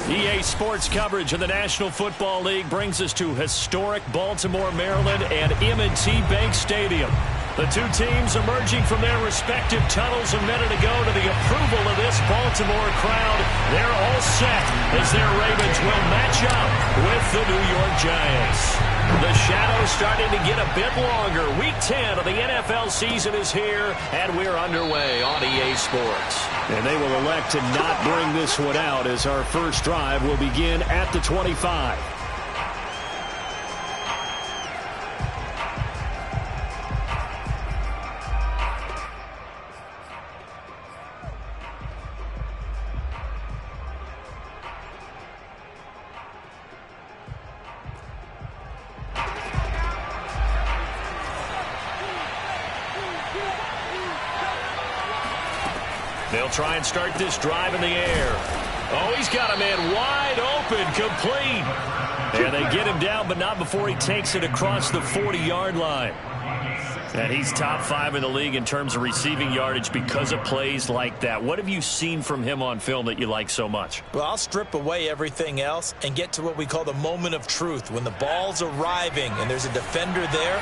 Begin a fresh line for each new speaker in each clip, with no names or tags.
EA Sports coverage of the National Football League brings us to historic Baltimore, Maryland and M&T Bank Stadium. The two teams emerging from their respective tunnels a minute ago to the approval of this Baltimore crowd. They're all set as their Ravens will match up with the New York Giants. The shadow's starting to get a bit longer. Week 10 of the NFL season is here, and we're underway on EA Sports.
And they will elect to not bring this one out as our first drive will begin at the 25.
They'll try and start this drive in the air. Oh, he's got a man wide open, complete. And they get him down, but not before he takes it across the 40-yard line. And he's top 5 in the league in terms of receiving yardage because of plays like that. What have you seen from him on film that you like so much?
Well, I'll strip away everything else and get to what we call the moment of truth. When the ball's arriving and there's a defender there,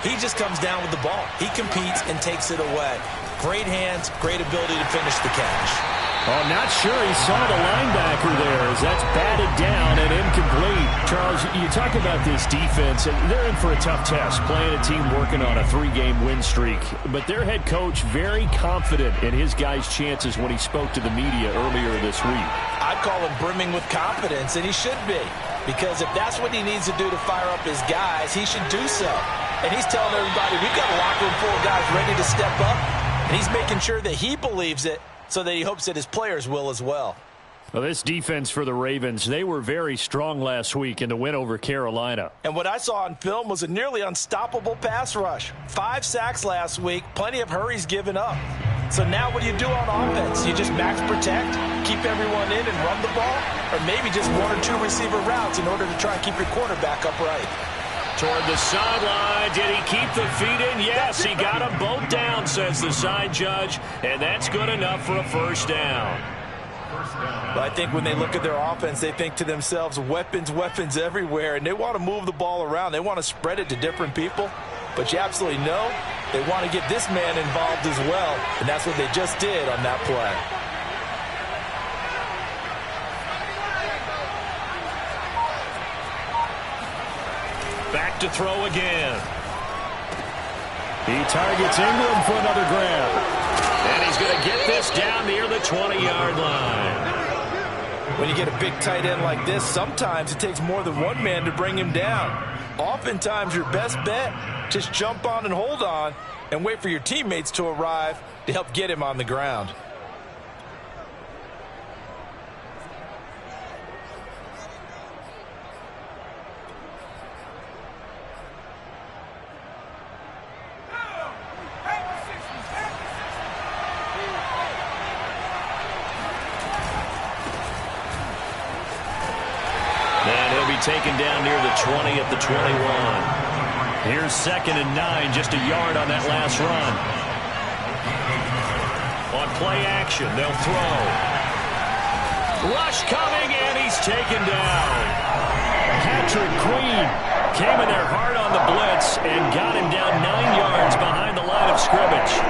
he just comes down with the ball. He competes and takes it away. Great hands, great ability to finish the catch.
Oh, not sure he saw the linebacker there as that's batted down and incomplete. Charles, you talk about this defense, and they're in for a tough test, playing a team working on a 3-game win streak. But their head coach very confident in his guys' chances when he spoke to the media earlier this week.
I'd call him brimming with confidence, and he should be. Because if that's what he needs to do to fire up his guys, he should do so. And he's telling everybody, we've got a locker room full of guys ready to step up. And he's making sure that he believes it so that he hopes that his players will as well.
Well, this defense for the Ravens, they were very strong last week in the win over Carolina.
And what I saw on film was a nearly unstoppable pass rush. 5 sacks last week, plenty of hurries given up. So now what do you do on offense? You just max protect, keep everyone in and run the ball? Or maybe just 1 or 2 receiver routes in order to try and keep your quarterback upright?
Toward the sideline. Did he keep the feet in? Yes, he got them both down, says the side judge. And that's good enough for a first down.
But I think when they look at their offense, they think to themselves, weapons, weapons everywhere. And they want to move the ball around. They want to spread it to different people. But you absolutely know they want to get this man involved as well. And that's what they just did on that play.
Back to throw again.
He targets Ingram for another grab.
And he's going to get this down near the 20-yard line.
When you get a big tight end like this, sometimes it takes more than one man to bring him down. Oftentimes, your best bet, just jump on and hold on and wait for your teammates to arrive to help get him on the ground.
Taken down near the 20 at the 21. Here's 2nd and 9, just a yard on that last run. On play action, they'll throw. Rush coming, and he's taken down.
Patrick Queen
came in there hard on the blitz and got him down 9 yards behind the line of scrimmage.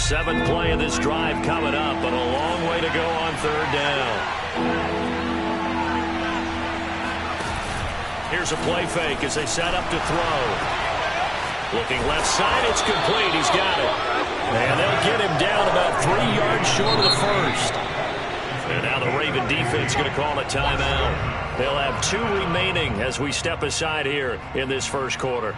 Seventh play of this drive coming up, but a long way to go on 3rd down. Here's a play fake as they set up to throw. Looking left side, it's complete. He's got it. And they'll get him down about 3 yards short of the first. And now the Raven defense going to call a timeout. They'll have 2 remaining as we step aside here in this first quarter.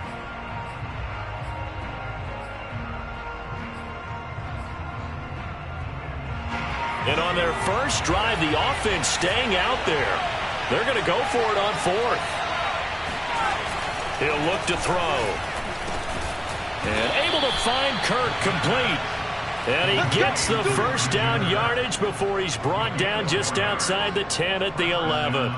And on their first drive, the offense staying out there. They're going to go for it on 4th. He'll look to throw. And able to find Kirk complete. And he gets the first down yardage before he's brought down just outside the 10 at the 11.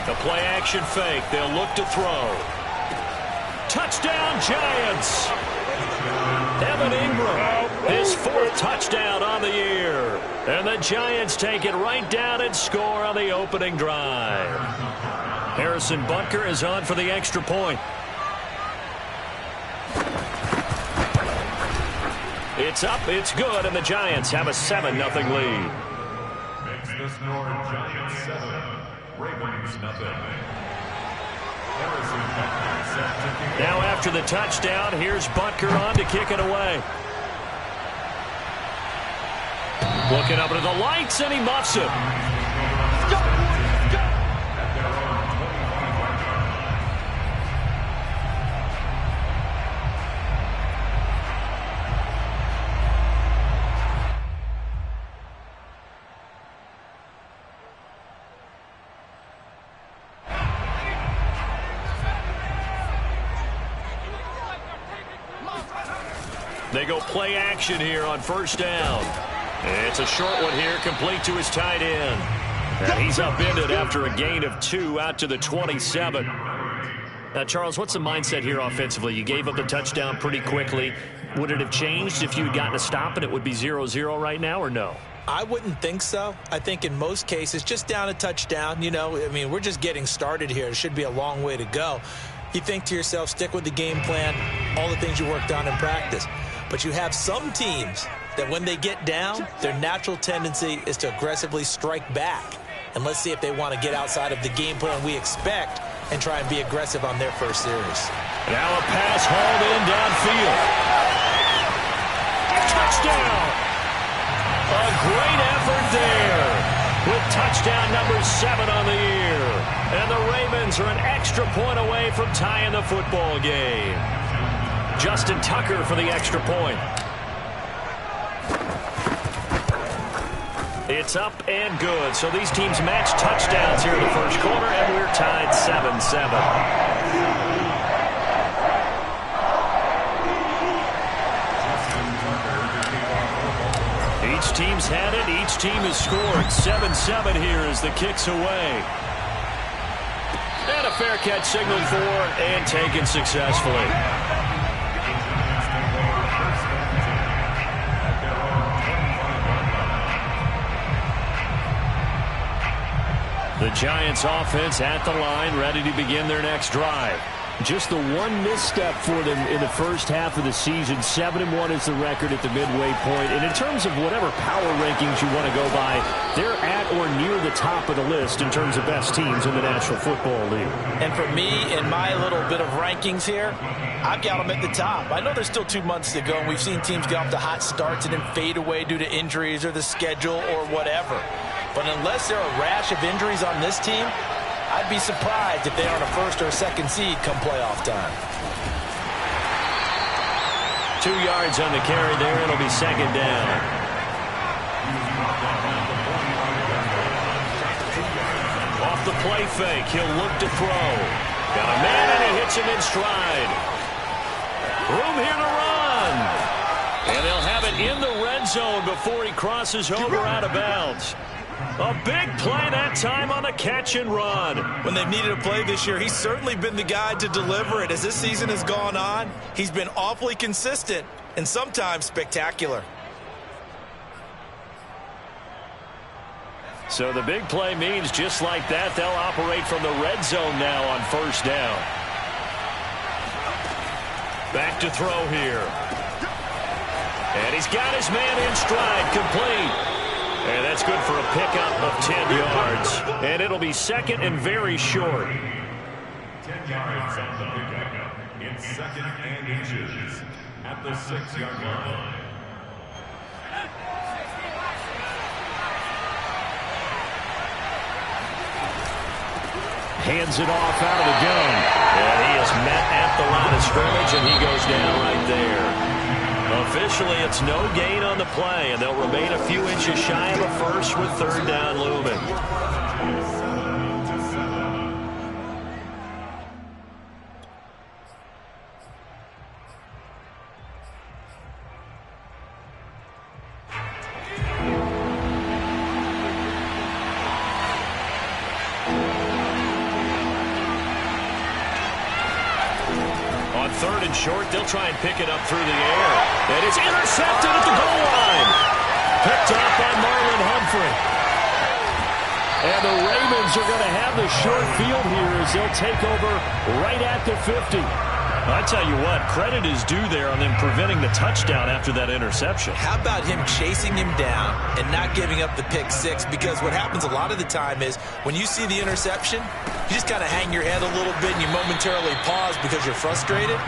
The play action fake. They'll look to throw. Touchdown, Giants. Evan Ingram, his 4th touchdown on the year. And the Giants take it right down and score on the opening drive. Harrison Butker is on for the extra point. It's up, it's good, and the Giants have a 7-0 lead.
Makes the score Giants 7, Ravens 0.
Now after the touchdown, here's Butker on to kick it away. Looking up into the lights, and he muffs it. They go play action here on first down. It's a short one here, complete to his tight end. And he's upended after a gain of 2 out to the 27. Now, Charles, what's the mindset here offensively? You gave up the touchdown pretty quickly. Would it have changed if you had gotten a stop and it would be 0-0 right now, or no?
I wouldn't think so. I think in most cases, just down a touchdown, you know, I mean, we're just getting started here. It should be a long way to go. You think to yourself, stick with the game plan, all the things you worked on in practice. But you have some teams that when they get down, their natural tendency is to aggressively strike back. And let's see if they want to get outside of the game plan we expect and try and be aggressive on their first series.
Now a pass hauled in downfield. Touchdown! A great effort there with touchdown number 7 on the year. And the Ravens are an extra point away from tying the football game. Justin Tucker for the extra point. It's up and good. So these teams match touchdowns here in the first quarter, and we're tied 7-7. Each team's had it. Each team has scored. 7-7 here as the kick's away. And a fair catch signaled for and taken successfully. The Giants offense at the line, ready to begin their next drive.
Just the one misstep for them in the first half of the season. 7-1 is the record at the midway point. And in terms of whatever power rankings you want to go by, they're at or near the top of the list in terms of best teams in the National Football League.
And for me, in my little bit of rankings here, I've got them at the top. I know there's still 2 months to go, and we've seen teams get off to hot starts and then fade away due to injuries or the schedule or whatever. But unless there are a rash of injuries on this team, I'd be surprised if they aren't a first or a second seed come playoff time.
2 yards on the carry there. It'll be second down. Off the play fake, he'll look to throw. Got a man and he hits him in stride. Room here to run. And they'll have it in the red zone before he crosses over out of bounds. A big play that time on the catch and run.
When they've needed a play this year, he's certainly been the guy to deliver it. As this season has gone on, he's been awfully consistent and sometimes spectacular.
So the big play means just like that, they'll operate from the red zone now on first down. Back to throw here. And he's got his man in stride, complete. And that's good for a pickup of 10 yards. And it'll be second and very short.
10 yards on the pickup. It's second and inches at the 6-yard line.
Hands it off out of the gun. And he is met at the line of scrimmage, and he goes down right there. Officially, it's no gain on the play, and they'll remain a few inches shy of a first with third down looming. On 3rd and short, they'll try and pick it up through the air. And it's intercepted at the goal line. Picked up by Marlon Humphrey. And the Ravens are going to have the short field here as they'll take over right at the 50. I tell you what, credit is due there on them preventing the touchdown after that interception.
How about him chasing him down and not giving up the pick six? Because what happens a lot of the time is when you see the interception, you just kind of hang your head a little bit and you momentarily pause because you're frustrated.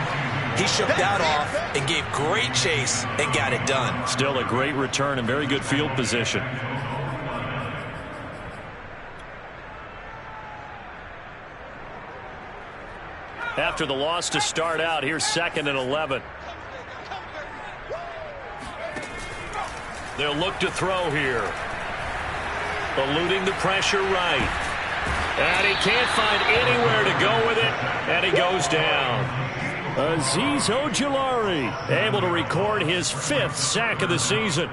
He shook that off and gave great chase and got it done.
Still a great return and very good field position. After the loss to start out, here's 2nd and 11. They'll look to throw here. Eluding the pressure right. And he can't find anywhere to go with it. And he goes down. Azeez Ojulari able to record his 5th sack of the season.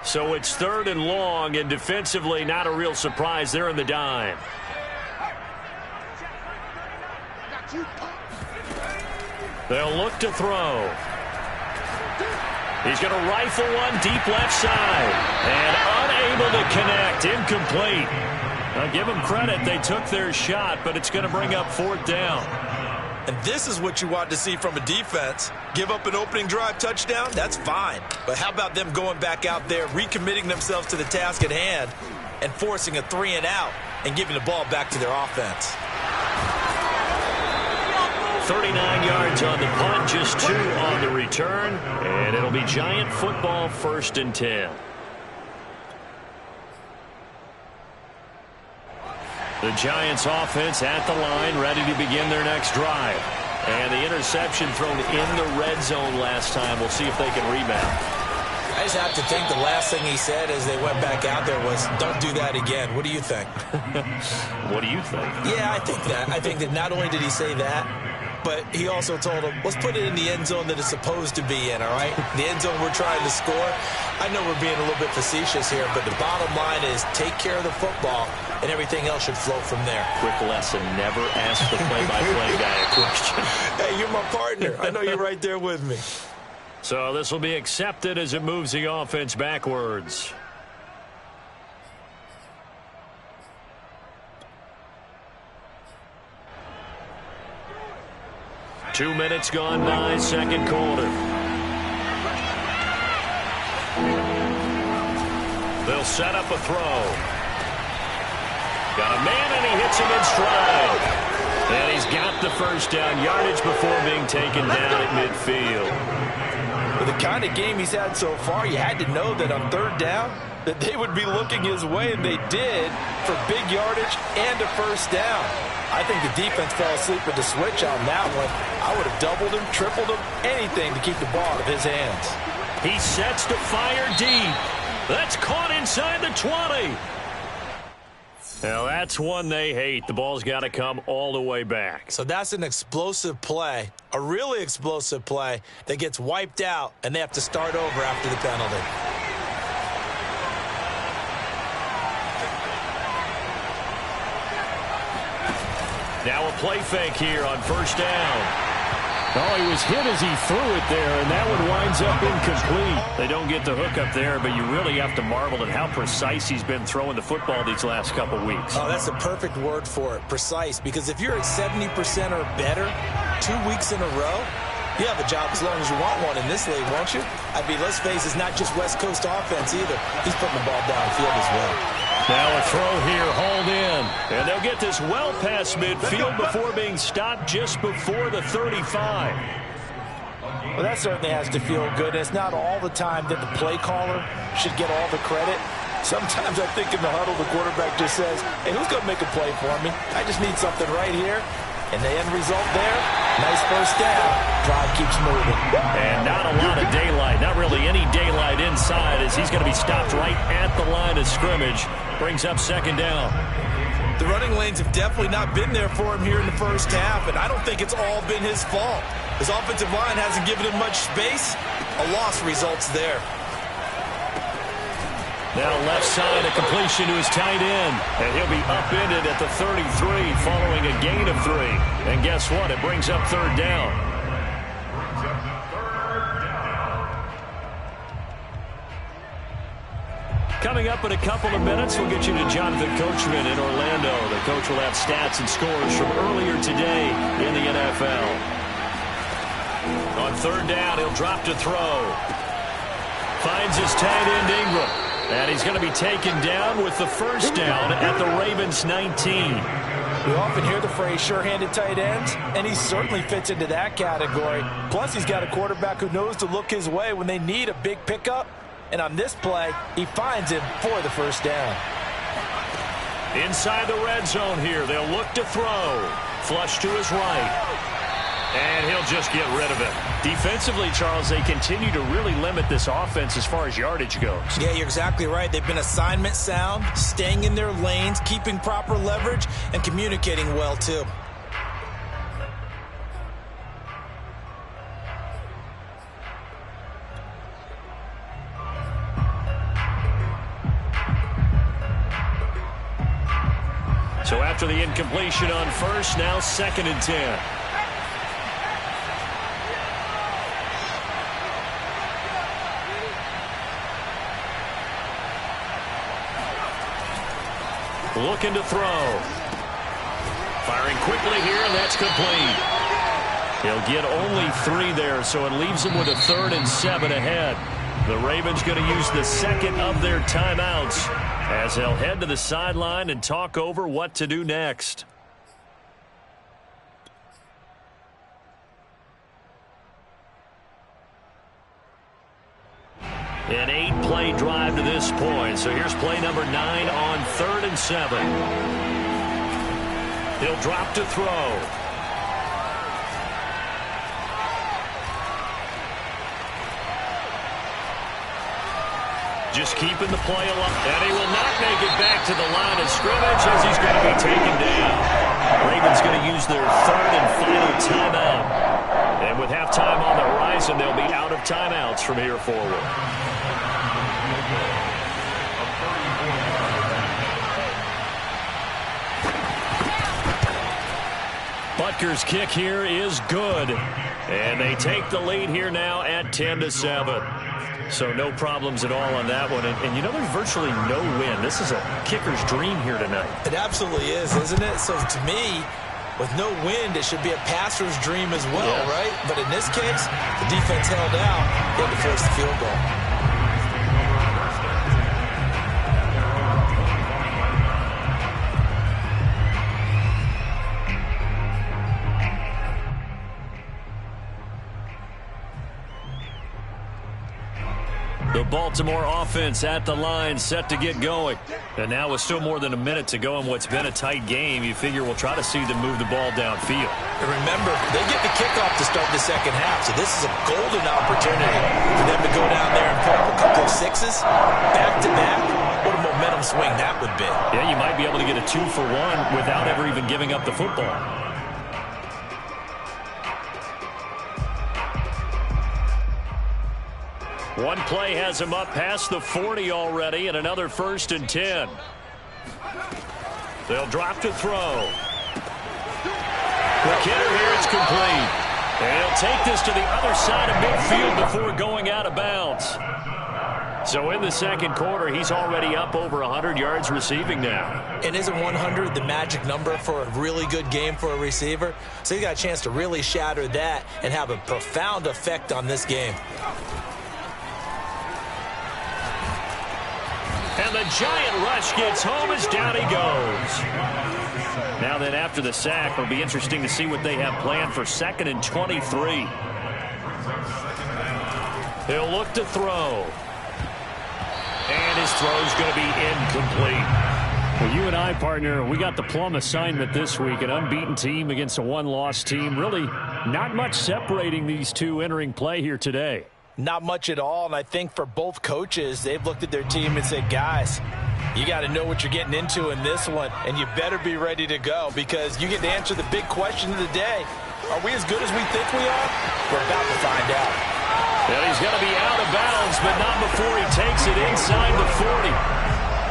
So it's 3rd and long, and defensively not a real surprise. They're in the dime. They'll look to throw. He's going to rifle one deep left side. And unable to connect. Incomplete. Now give them credit. They took their shot, but it's going to bring up 4th down.
And this is what you want to see from a defense. Give up an opening drive touchdown, that's fine. But how about them going back out there, recommitting themselves to the task at hand, and forcing a 3 and out and giving the ball back to their offense.
39 yards on the punt, just 2 on the return. And it'll be Giant football, 1st and 10. The Giants offense at the line, ready to begin their next drive. And the interception thrown in the red zone last time. We'll see if they can rebound.
I just have to think the last thing he said as they went back out there was, don't do that again. What do you think?
What do you think?
Yeah, I think that. I think that not only did he say that, but he also told him, let's put it in the end zone that it's supposed to be in, all right? The end zone we're trying to score. I know we're being a little bit facetious here, but the bottom line is take care of the football, and everything else should flow from there.
Quick lesson, never ask the play-by-play guy a question.
Hey, you're my partner. I know you're right there with me.
So this will be accepted as it moves the offense backwards. Two minutes gone by, 2nd quarter. They'll set up a throw. Got a man, and he hits him in stride. And he's got the 1st down, yardage before being taken down at midfield.
With the kind of game he's had so far, you had to know that on 3rd down, that they would be looking his way, and they did, for big yardage and a 1st down. I think the defense fell asleep at the switch on that one. I would have doubled him, tripled him, anything to keep the ball out of his hands.
He sets to fire deep. That's caught inside the 20. Now, that's one they hate. The ball's got to come all the way back.
So that's an explosive play, a really explosive play that gets wiped out, and they have to start over after the penalty.
Now a play fake here on 1st down. Oh, he was hit as he threw it there, and that one winds up incomplete. They don't get the hook up there, but you really have to marvel at how precise he's been throwing the football these last couple weeks.
Oh, that's the perfect word for it, precise, because if you're at 70% or better 2 weeks in a row, you have a job as long as you want one in this league, won't you? I mean, let's face it, it's not just West Coast offense either. He's putting the ball downfield as well.
Now a throw here, hauled in. And they'll get this well past midfield before being stopped just before the 35.
Well, that certainly has to feel good. It's not all the time that the play caller should get all the credit. Sometimes I think in the huddle, the quarterback just says, hey, who's going to make a play for me? I just need something right here. And the end result there, nice 1st down. Drive keeps moving.
And not a lot of daylight, not really any daylight inside as he's going to be stopped right at the line of scrimmage. Brings up 2nd down.
The running lanes have definitely not been there for him here in the first half, and I don't think it's all been his fault. His offensive line hasn't given him much space. A loss results there.
Now left side, a completion to his tight end. And he'll be upended at the 33 following a gain of 3. And guess what? It brings up third down. Coming up in a couple of minutes, we'll get you to Jonathan Coachman in Orlando. The coach will have stats and scores from earlier today in the NFL. On third down, he'll drop to throw. Finds his tight end Ingram. And he's going to be taken down with the first down at the Ravens 19.
We often hear the phrase sure-handed tight ends, and he certainly fits into that category. Plus, he's got a quarterback who knows to look his way when they need a big pickup. And on this play, he finds him for the first down.
Inside the red zone here, they'll look to throw. Flush to his right. And he'll just get rid of it. Defensively, Charles, they continue to really limit this offense as far as yardage goes.
Yeah, you're exactly right. They've been assignment sound, staying in their lanes, keeping proper leverage, and communicating well, too.
So after the incompletion on first, now 2nd and 10. Looking to throw. Firing quickly here, and that's complete. He'll get only 3 there, so it leaves him with a 3rd and 7 ahead. The Ravens going to use the second of their timeouts as they'll head to the sideline and talk over what to do next. An 8-play drive to this point. So here's play number 9 on 3rd and 7. He'll drop to throw. Just keeping the play alive. And he will not make it back to the line of scrimmage as he's going to be taken down. Ravens going to use their 3rd and final timeout. And with halftime on the horizon, they'll be out of timeouts from here forward. Butker's kick here is good. And they take the lead here now at 10-7. So no problems at all on that one. And you know, there's virtually no win. This is a kicker's dream here tonight.
It absolutely is, isn't it? So to me, with no wind, it should be a passer's dream as well, yeah. Right? But in this case, the defense held out. They had to force the field goal.
The Baltimore offense at the line, set to get going. And now with still more than a minute to go in what's been a tight game, you figure we'll try to see them move the ball downfield.
And remember, they get the kickoff to start the second half, so this is a golden opportunity for them to go down there and put up a couple of sixes, back-to-back. What a momentum swing that would be.
Yeah, you might be able to get a 2-for-1 without ever even giving up the football. One play has him up past the 40 already, and another 1st and 10. They'll drop to throw. McKinnon here, it's complete. And he'll take this to the other side of midfield before going out of bounds. So in the second quarter, he's already up over 100 yards receiving now.
And isn't 100 the magic number for a really good game for a receiver? So he's got a chance to really shatter that and have a profound effect on this game.
And the giant rush gets home as down he goes. Now then, after the sack, it'll be interesting to see what they have planned for 2nd and 23. He'll look to throw. And his throw's going to be incomplete.
Well, you and I, partner, we got the plum assignment this week. An unbeaten team against a one-loss team. Really not much separating these two entering play here today.
Not much at all, and I think for both coaches, they've looked at their team and said, guys, You got to know what you're getting into in this one, and you better be ready to go because you get to answer the big question of the day. Are we as good as we think we are? We're about to find out.
And he's going to be out of bounds, but not before he takes it inside the 40.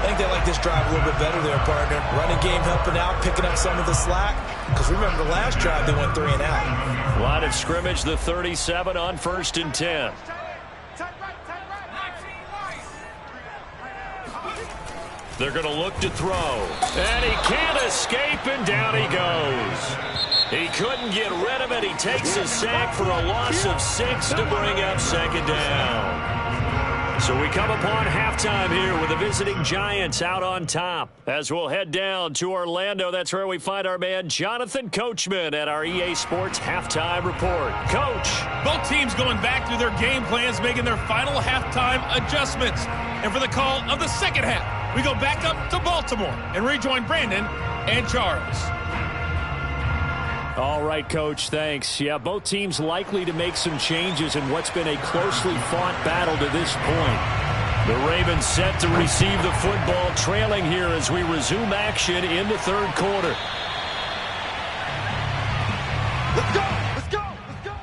I think they like this drive a little bit better there, partner. Running game helping out, picking up some of the slack. Because remember, the last drive, they went 3 and out.
Line of scrimmage, the 37 on 1st and 10. They're going to look to throw. And he can't escape, and down he goes. He couldn't get rid of it. He takes a sack for a loss of 6 to bring up 2nd down. So we come upon halftime here with the visiting Giants out on top. As we'll head down to Orlando, that's where we find our man Jonathan Coachman at our EA Sports Halftime Report. Coach.
Both teams going back through their game plans, making their final halftime adjustments. And for the call of the second half, we go back up to Baltimore and rejoin Brandon and Charles.
All right, Coach, thanks. Yeah, both teams likely to make some changes in what's been a closely fought battle to this point. The Ravens set to receive the football, trailing here as we resume action in the 3rd quarter.
Let's go! Let's go! Let's go!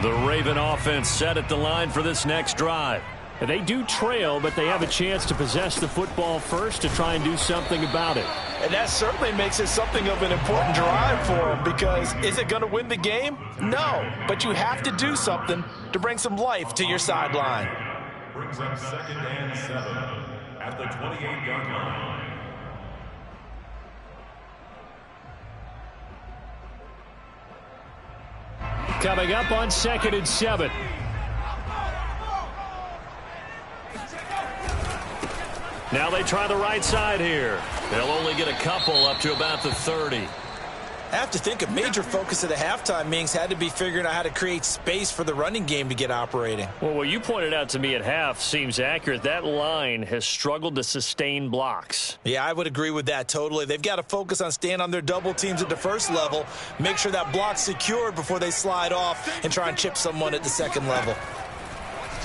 The Raven offense set at the line for this next drive. They do trail, but they have a chance to possess the football first to try and do something about it.
And that certainly makes it something of an important drive for them because is it going to win the game? No, but you have to do something to bring some life to your sideline.
Brings up 2nd and 7 at the 28-yard line.
Coming up on 2nd and 7. Now they try the right side here. They'll only get a couple up to about the 30.
I have to think a major focus of the halftime meetings had to be figuring out how to create space for the running game to get operating.
Well, what you pointed out to me at half seems accurate. That line has struggled to sustain blocks.
Yeah, I would agree with that totally. They've got to focus on staying on their double teams at the first level, make sure that block's secured before they slide off and try and chip someone at the second level.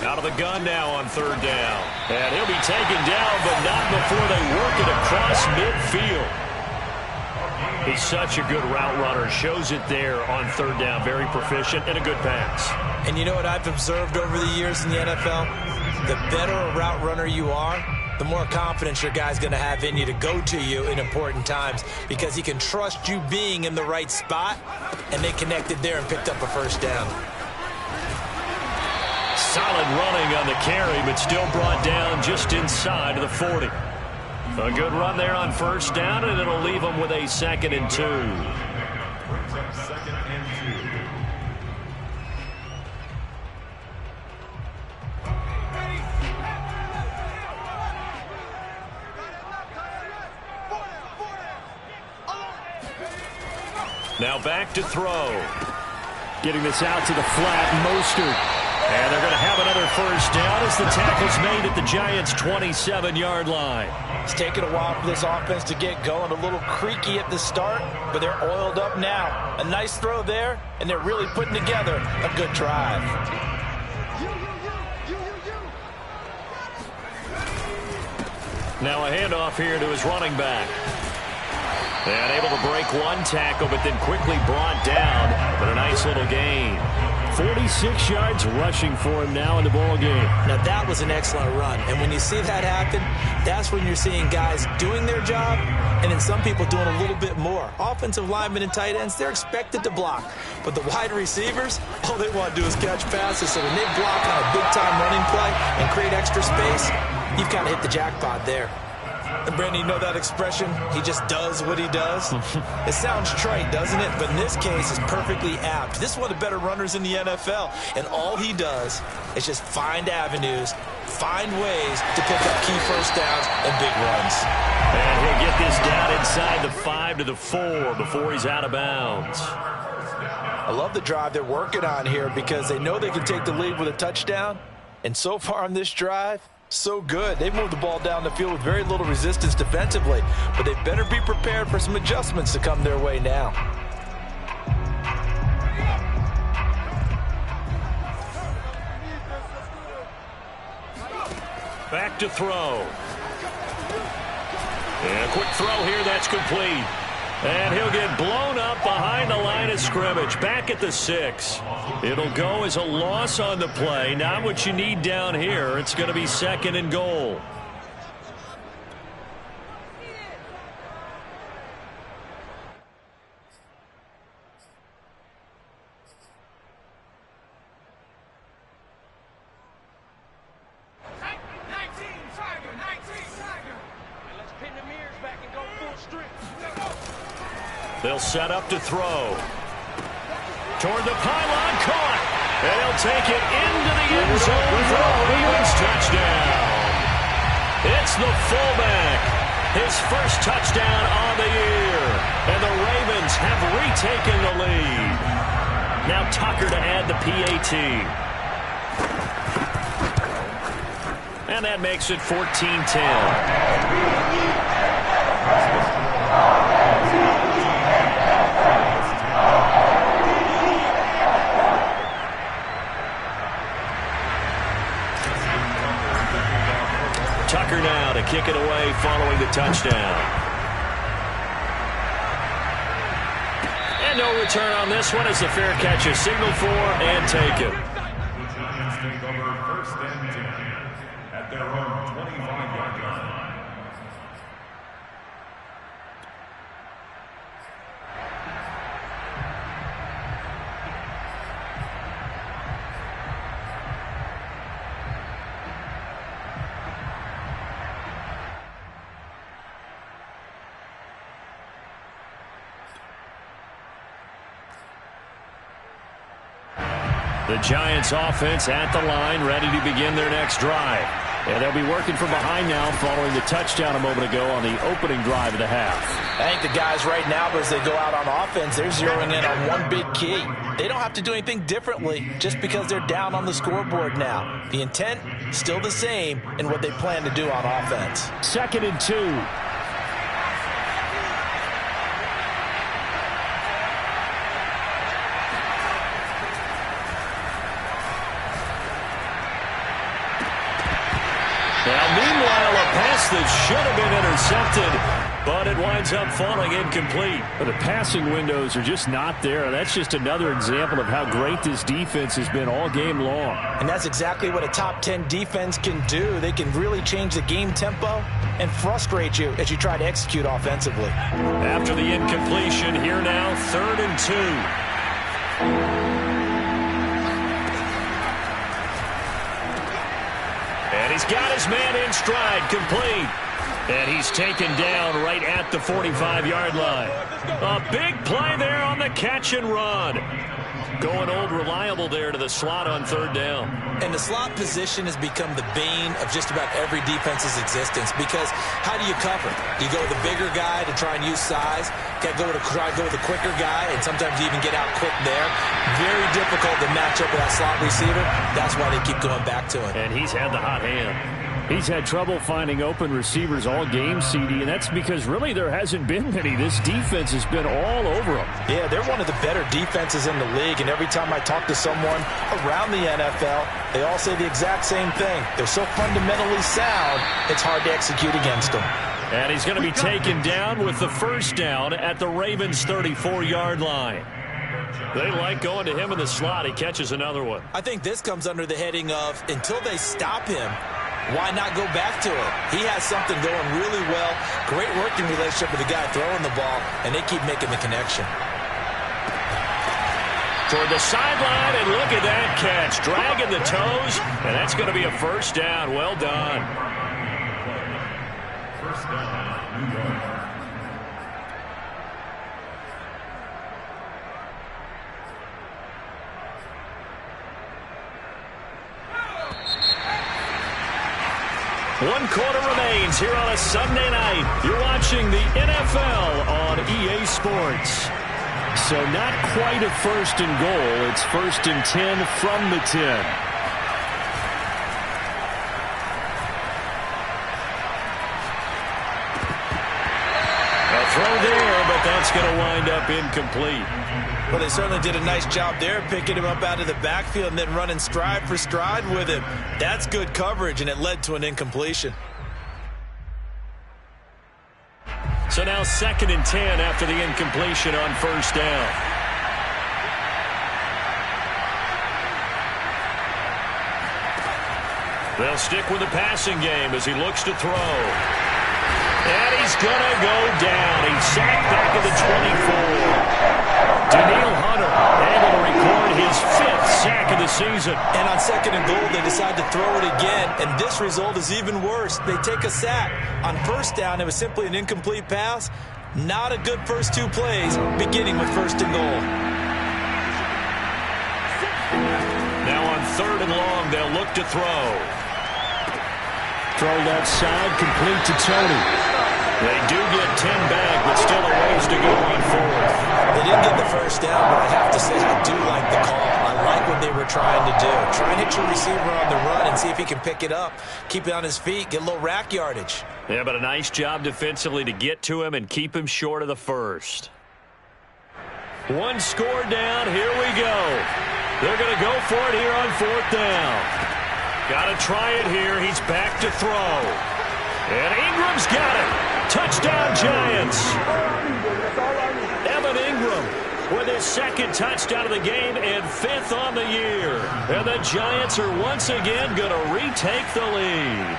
Out of the gun now on 3rd down. And he'll be taken down, but not before they work it across midfield. He's such a good route runner. Shows it there on 3rd down. Very proficient and a good pass.
And you know what I've observed over the years in the NFL? The better a route runner you are, the more confidence your guy's going to have in you to go to you in important times because he can trust you being in the right spot, and they connected there and picked up a 1st down.
Solid running on the carry, but still brought down just inside of the 40. A good run there on 1st down, and it'll leave them with a 2nd and 2.
Brings up 2nd and
2. Now back to throw. Getting this out to the flat, Mostert. And they're going to have another 1st down as the tackle's made at the Giants' 27-yard line.
It's taken a while for this offense to get going. A little creaky at the start, but they're oiled up now. A nice throw there, and they're really putting together a good drive.
Now a handoff here to his running back. And able to break one tackle, but then quickly brought down. But a nice little gain. 46 yards rushing for him now in the ball game.
Now that was an excellent run. And when you see that happen, that's when you're seeing guys doing their job and then some people doing a little bit more. Offensive linemen and tight ends, they're expected to block. But the wide receivers, all they want to do is catch passes. So when they block on a big-time running play and create extra space, you've kind of hit the jackpot there. And Brandon, you know that expression? He just does what he does. It sounds trite, doesn't it? But in this case, it's perfectly apt. This is one of the better runners in the NFL. And all he does is just find avenues, find ways to pick up key 1st downs and big runs.
And he'll get this down inside the 5 to the 4 before he's out of bounds.
I love the drive they're working on here because they know they can take the lead with a touchdown. And so far on this drive, so good. They've moved the ball down the field with very little resistance defensively, but they better be prepared for some adjustments to come their way now.
Back to throw. And a quick throw here, that's complete. And he'll get blown up behind the line of scrimmage, back at the 6. It'll go as a loss on the play. Not what you need down here. It's going to be 2nd and goal. They'll set up to throw. Toward the pylon, caught. And he'll take it into the end zone for a Ravens touchdown. It's the fullback. His first touchdown on the year. And the Ravens have retaken the lead. Now Tucker to add the PAT. And that makes it 14-10. Tucker now to kick it away following the touchdown. And no return on this one as the fair catch is signaled for and taken.
The Giants take over 1st and 10 at their own 25-yard line.
The Giants offense at the line, ready to begin their next drive. And they'll be working from behind now following the touchdown a moment ago on the opening drive of the half.
I think the guys right now, as they go out on offense, they're zeroing in on one big key. They don't have to do anything differently just because they're down on the scoreboard now. The intent, still the same in what they plan to do on offense.
2nd and 2. Meanwhile, a pass that should have been intercepted, but it winds up falling incomplete.
But the passing windows are just not there. That's just another example of how great this defense has been all game long.
And that's exactly what a top 10 defense can do. They can really change the game tempo and frustrate you as you try to execute offensively.
After the incompletion, here now, 3rd and 2. And he's got his man in stride, complete. And he's taken down right at the 45-yard line. A big play there on the catch and run. Going old reliable there to the slot on 3rd down.
And the slot position has become the bane of just about every defense's existence because how do you cover? Do you go with the bigger guy to try and use size? Try to go with the quicker guy, and sometimes you even get out quick there. Very difficult to match up with that slot receiver. That's why they keep going back to him.
And he's had the hot hand.
He's had trouble finding open receivers all game, CD, and that's because really there hasn't been many. This defense has been all over them.
Yeah, they're one of the better defenses in the league, and every time I talk to someone around the NFL, they all say the exact same thing. They're so fundamentally sound, it's hard to execute against them.
And he's going to be taken down with the 1st down at the Ravens' 34-yard line. They like going to him in the slot. He catches another one.
I think this comes under the heading of until they stop him, why not go back to it? He has something going really well. Great working relationship with the guy throwing the ball, and they keep making the connection.
Toward the sideline, and look at that catch. Dragging the toes, and that's going to be a 1st down. Well done.
1st down, New York.
One quarter remains here on a Sunday night. You're watching the NFL on EA Sports.
So not quite a 1st and goal. It's 1st and 10 from the 10.
A throw there, but but that's going to wind up incomplete.
Well, they certainly did a nice job there, picking him up out of the backfield and then running stride for stride with him. That's good coverage, and it led to an incompletion.
So now 2nd and 10 after the incompletion on first down. They'll stick with the passing game as he looks to throw. And he's going to go down. He's sacked back at the 24. Danielle Hunter able to record his 5th sack of the season.
And on 2nd and goal, they decide to throw it again, and this result is even worse. They take a sack. On first down, it was simply an incomplete pass. Not a good first 2 plays, beginning with 1st and goal.
Now on 3rd and long, they'll look to throw.
Throw left side, complete to Tony.
They do get 10 back, but still a ways to go on 4th.
They didn't get the first down, but I have to say I do like the call. I like what they were trying to do. Try and hit your receiver on the run and see if he can pick it up. Keep it on his feet, get a little rack yardage.
Yeah, but a nice job defensively to get to him and keep him short of the first. 1 score down, here we go. They're going to go for it here on 4th down. Got to try it here. He's back to throw. And Ingram's got it. Touchdown, Giants. Evan Ingram with his 2nd touchdown of the game and 5th on the year. And the Giants are once again going to retake the lead.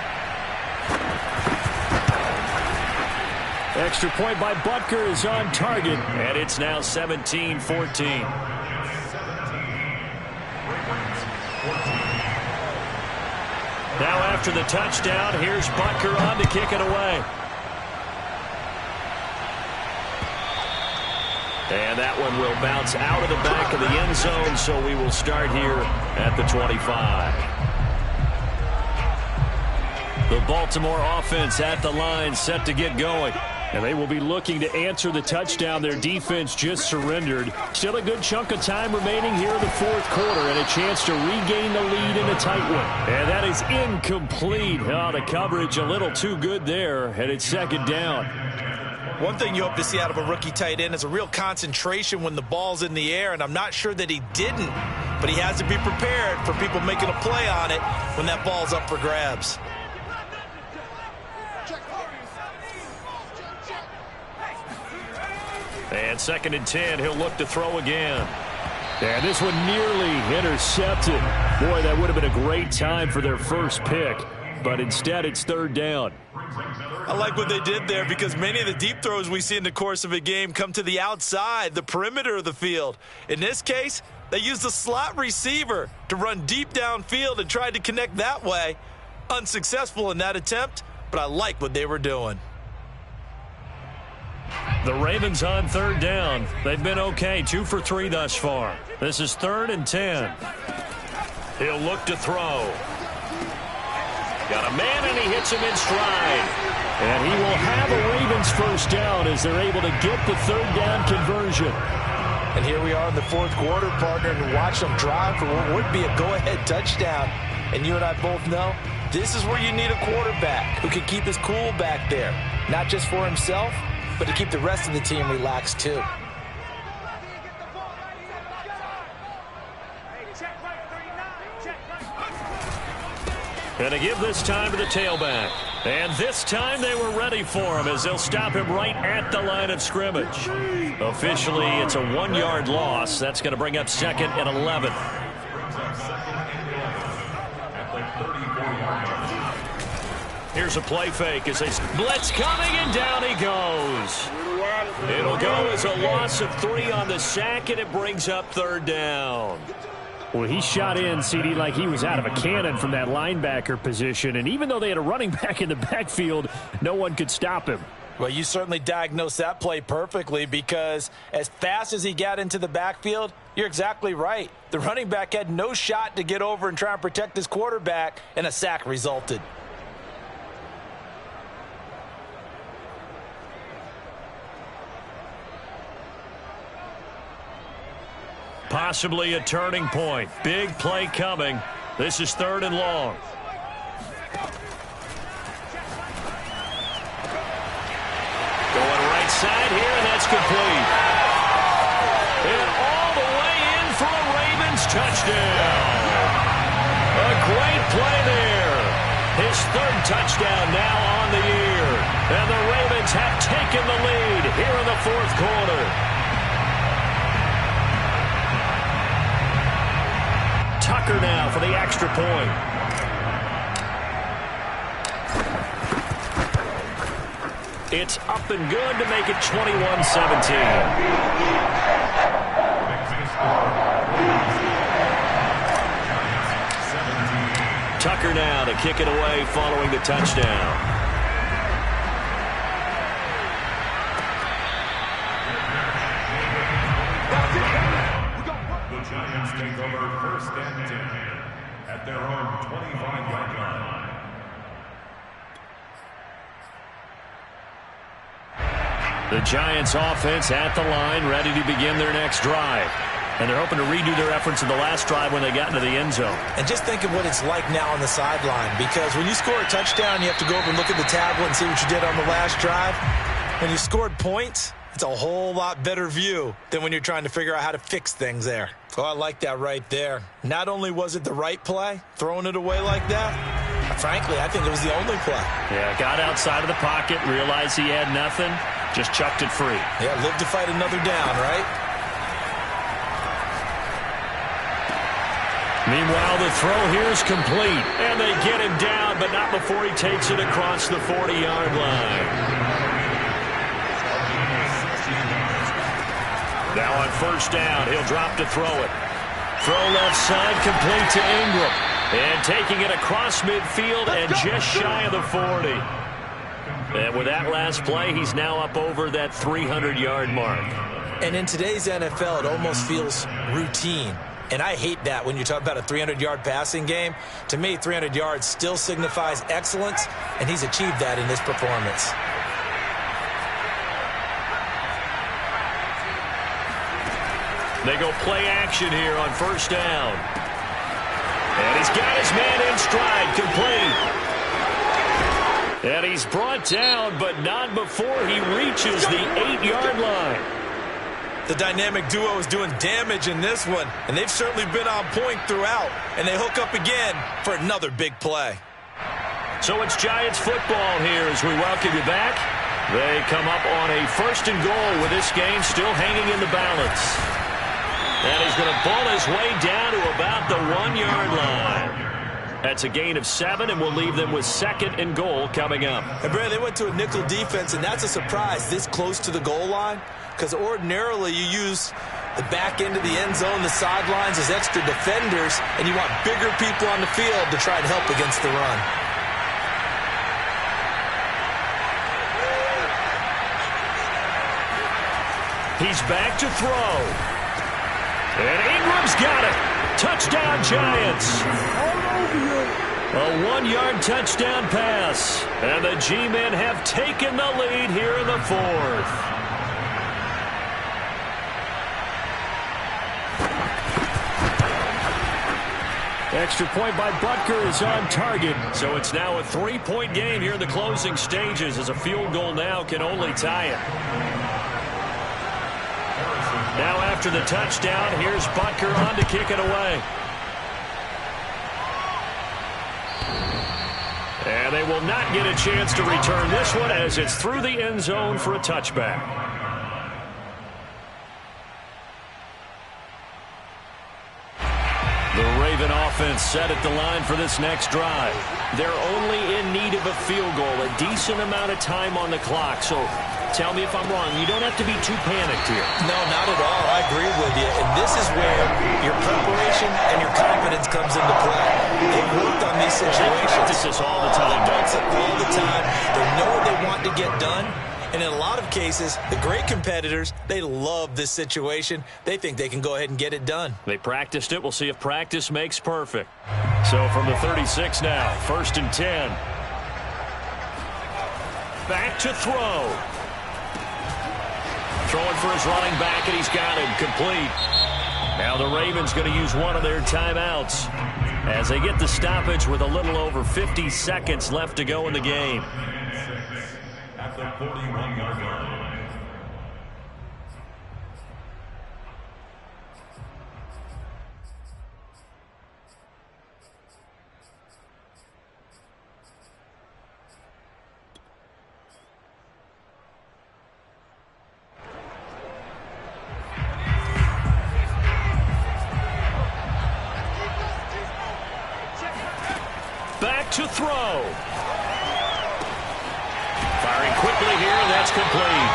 Extra point by Butker is on target.
And it's now 17-14. Now after the touchdown, here's Butker on to kick it away. And that one will bounce out of the back of the end zone, so we will start here at the 25. The Baltimore offense at the line, set to get going.
And they will be looking to answer the touchdown their defense just surrendered. Still a good chunk of time remaining here in the 4th quarter and a chance to regain the lead in a tight one.
And that is incomplete. Oh, the coverage a little too good there, and it's 2nd down.
One thing you hope to see out of a rookie tight end is a real concentration when the ball's in the air, and I'm not sure that he didn't, but he has to be prepared for people making a play on it when that ball's up for grabs.
And 2nd and 10, he'll look to throw again.
And this one nearly intercepted. Boy, that would have been a great time for their first pick, but instead it's 3rd down.
I like what they did there because many of the deep throws we see in the course of a game come to the outside, the perimeter of the field. In this case, they used the slot receiver to run deep downfield and tried to connect that way. Unsuccessful in that attempt, but I like what they were doing.
The Ravens on 3rd down. They've been okay, 2 for 3 thus far. This is 3rd and 10. He'll look to throw. Got a man, and he hits him in stride.
And he will have a Ravens first down as they're able to get the 3rd down conversion.
And here we are in the 4th quarter, partner, and watch them drive for what would be a go-ahead touchdown. And you and I both know this is where you need a quarterback who can keep his cool back there, not just for himself, but to keep the rest of the team relaxed too.
And to give this time to the tailback. And this time they were ready for him as they'll stop him right at the line of scrimmage. Officially, it's a 1-yard loss. That's going to bring up 2nd and 11. Here's a play fake as they blitz coming, and down he goes. It'll go as a loss of 3 on the sack, and it brings up 3rd down.
Well, he shot in, CD, like he was out of a cannon from that linebacker position. And even though they had a running back in the backfield, no one could stop him.
Well, you certainly diagnosed that play perfectly because as fast as he got into the backfield, you're exactly right. The running back had no shot to get over and try and protect his quarterback, and a sack resulted.
Possibly a turning point. Big play coming. This is 3rd and long. Going right side here, and that's complete. touchdown. A great play there. His third touchdown now on the year. And the Ravens have taken the lead here in the fourth quarter. Tucker now for the extra point. It's up and good to make it 21-17. Tucker now to kick it away following the touchdown.
The Giants take over first and 10 at their own 25-yard line.
The Giants offense at the line, ready to begin their next drive. And they're hoping to redo their efforts in the last drive when they got into the end zone.
And just think of what it's like now on the sideline, because when you score a touchdown, you have to go over and look at the tablet and see what you did on the last drive. When you scored points, it's a whole lot better view than when you're trying to figure out how to fix things there. Oh, I like that right there. Not only was it the right play, throwing it away like that, frankly, I think it was the only play.
Yeah, got outside of the pocket, realized he had nothing, just chucked it free.
Yeah, live to fight another down, right?
Meanwhile, the throw here is complete, and they get him down, but not before he takes it across the 40-yard line. Now on first down, he'll drop to throw it. Throw left side, complete to Ingram. And taking it across midfield and just shy of the 40. And with that last play, he's now up over that 300-yard mark.
And in today's NFL, it almost feels routine. And I hate that when you talk about a 300-yard passing game. To me, 300 yards still signifies excellence, and he's achieved that in this performance.
They go play action here on first down. And he's got his man in stride, complete. And he's brought down, but not before he reaches the 8-yard line.
The dynamic duo is doing damage in this one, and they've certainly been on point throughout. And they hook up again for another big play.
So it's Giants football here as we welcome you back. They come up on a first and goal with this game still hanging in the balance. And he's going to ball his way down to about the 1-yard line. That's a gain of 7, and we'll leave them with second and goal coming up.
And, Brad, they went to a nickel defense, and that's a surprise this close to the goal line, because ordinarily you use the back end of the end zone, the sidelines as extra defenders, and you want bigger people on the field to try and help against the run.
He's back to throw. And Ingram's got it. Touchdown, Giants. A 1-yard touchdown pass. And the G-men have taken the lead here in the fourth. Extra point by Butker is on target. So it's now a 3-point game here in the closing stages, as a field goal now can only tie it. Now after the touchdown, here's Butker on to kick it away. And they will not get a chance to return this one as it's through the end zone for a touchback. The Raven offense set at the line for this next drive. They're only in need of a field goal, a decent amount of time on the clock. So tell me if I'm wrong. You don't have to be too panicked here.
No, not at all. I agree with you. And this is where your preparation and your confidence comes into play. They've worked on these situations.
They practice this all the time.
They practice it all the time. They know what they want to get done. And in a lot of cases, the great competitors, they love this situation. They think they can go ahead and get it done.
They practiced it. We'll see if practice makes perfect. So from the 36 now, first and 10. Back to throw. Throwing for his running back, and he's got him complete. Now the Ravens going to use one of their timeouts as they get the stoppage with a little over 50 seconds left to go in the game.
At the 41-yard line.
to throw. Firing quickly here, that's complete.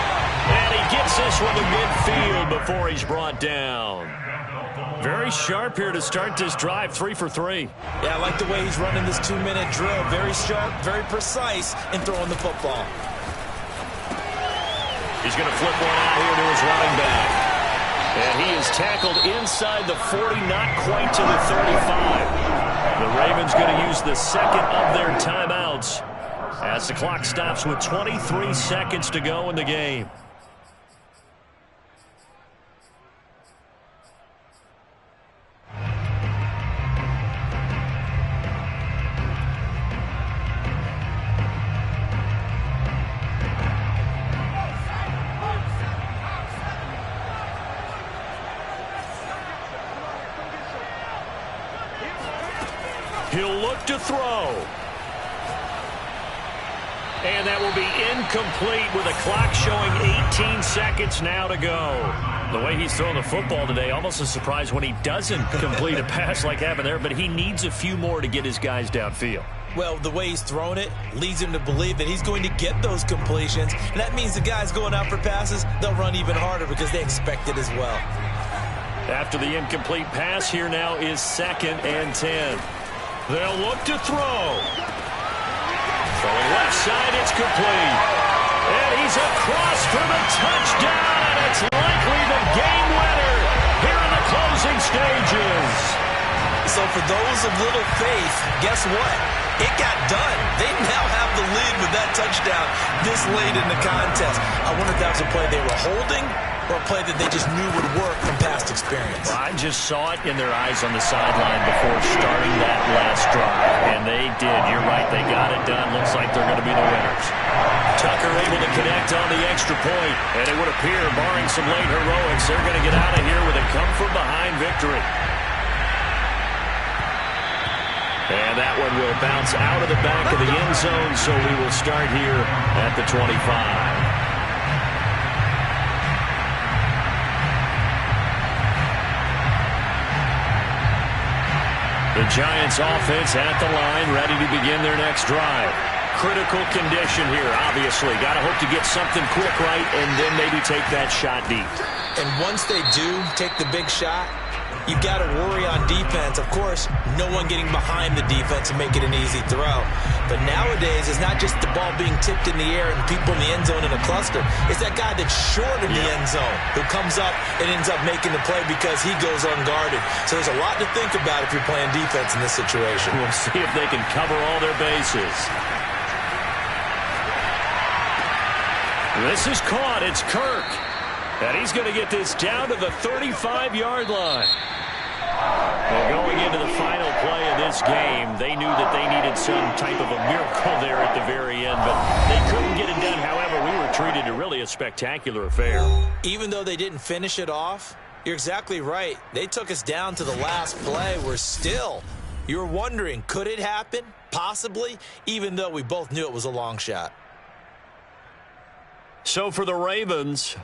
And he gets this one to midfield before he's brought down. Very sharp here to start this drive, 3 for 3.
Yeah, I like the way he's running this 2-minute drill. Very sharp, very precise in throwing the football.
He's going to flip one out here to his running back. And he is tackled inside the 40, not quite to the 35. The Ravens going to use the second of their timeouts as the clock stops with 23 seconds to go in the game. He'll look to throw. And that will be incomplete with a clock showing 18 seconds now to go. The way he's throwing the football today, almost a surprise when he doesn't complete a pass like happened there, but he needs a few more to get his guys downfield.
Well, the way he's thrown it leads him to believe that he's going to get those completions. And that means the guys going out for passes, they'll run even harder because they expect it as well.
After the incomplete pass, here now is 2nd and 10. They'll look to throw. Throwing left side, it's complete. And he's across for the touchdown, and it's likely the game winner here in the closing stages.
So for those of little faith, guess what? It got done. They now have the lead with that touchdown this late in the contest. I wonder if that was a play they were holding or a play that they just knew would work from past experience.
Well, I just saw it in their eyes on the sideline before starting that last drive, and they did. You're right. They got it done. Looks like they're going to be the winners. Tucker able to connect on the extra point, and it would appear, barring some late heroics, they're going to get out of here with a come-from-behind victory. And that one will bounce out of the back of the end zone, so we will start here at the 25. The Giants offense at the line, ready to begin their next drive. Critical condition here, obviously. Got to hope to get something quick right and then maybe take that shot deep.
And once they do take the big shot, you've got to worry on defense. Of course, no one getting behind the defense and make it an easy throw. But nowadays, it's not just the ball being tipped in the air and people in the end zone in a cluster. It's that guy that's short in the end zone who comes up and ends up making the play because he goes unguarded. So there's a lot to think about if you're playing defense in this situation.
We'll see if they can cover all their bases. This is caught. It's Kirk. And he's going to get this down to the 35-yard line. Well, going into the final play of this game, they knew that they needed some type of a miracle there at the very end, but they couldn't get it done. However, we were treated to really a spectacular affair.
Even though they didn't finish it off, you're exactly right. They took us down to the last play. We're still, you're wondering, could it happen? Possibly, even though we both knew it was a long shot.
So for the Ravens,